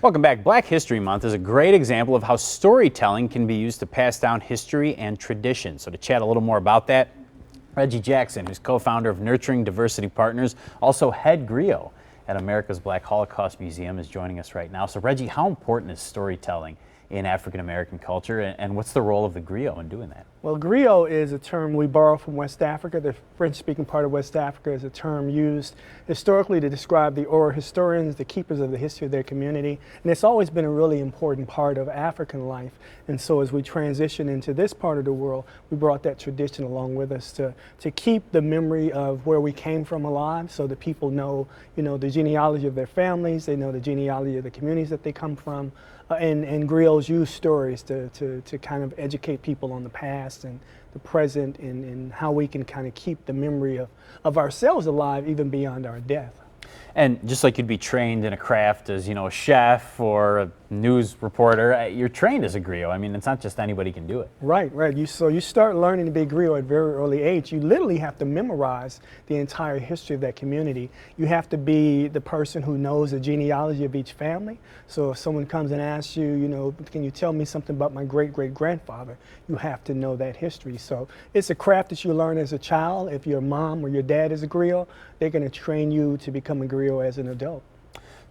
Welcome back. Black History Month is a great example of how storytelling can be used to pass down history and tradition. So to chat a little more about that, Reggie Jackson, who's co-founder of Nurturing Diversity Partners, also head griot at America's Black Holocaust Museum, is joining us right now. So Reggie, how important is storytelling in African American culture, and what's the role of the griot in doing that? Well, griot is a term we borrow from West Africa. The French-speaking part of West Africa is a term used historically to describe the oral historians, the keepers of the history of their community. And it's always been a really important part of African life. And so as we transition into this part of the world, we brought that tradition along with us to keep the memory of where we came from alive, so that people know, the genealogy of their families, they know the genealogy of the communities that they come from. And griots use stories to kind of educate people on the past and the present, and how we can kind of keep the memory of ourselves alive even beyond our death. And just like you'd be trained in a craft as, a chef or a news reporter, you're trained as a griot. I mean, it's not just anybody can do it. Right. So you start learning to be a griot at a very early age. You literally have to memorize the entire history of that community. You have to be the person who knows the genealogy of each family. So if someone comes and asks you, can you tell me something about my great-great-grandfather, you have to know that history. So it's a craft that you learn as a child. If your mom or your dad is a griot, they're going to train you to become a griot as an adult.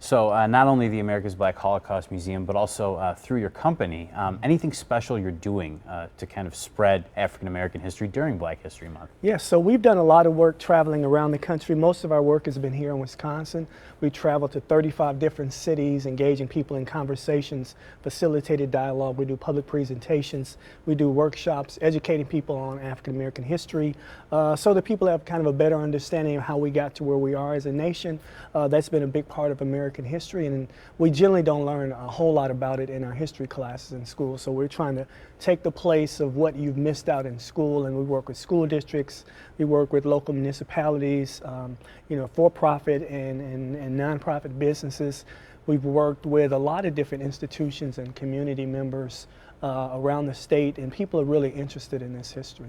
So not only the America's Black Holocaust Museum, but also through your company, anything special you're doing to kind of spread African American history during Black History Month? Yes, so we've done a lot of work traveling around the country. Most of our work has been here in Wisconsin. We travel to 35 different cities, engaging people in conversations, facilitated dialogue. We do public presentations. We do workshops, educating people on African American history, so that people have kind of a better understanding of how we got to where we are as a nation. That's been a big part of American history, and we generally don't learn a whole lot about it in our history classes in school. So we're trying to take the place of what you've missed out in school, and we work with school districts, we work with local municipalities, for-profit and non-profit businesses. We've worked with a lot of different institutions and community members around the state, and people are really interested in this history.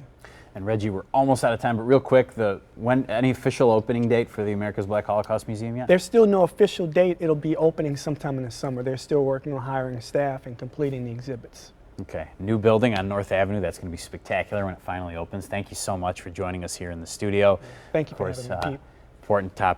And Reggie, we're almost out of time, but real quick, any official opening date for the America's Black Holocaust Museum yet? There's still no official date. It'll be opening sometime in the summer. They're still working on hiring staff and completing the exhibits. Okay, new building on North Avenue. That's going to be spectacular when it finally opens. Thank you so much for joining us here in the studio. Thank you for having me, Pete. Important topic.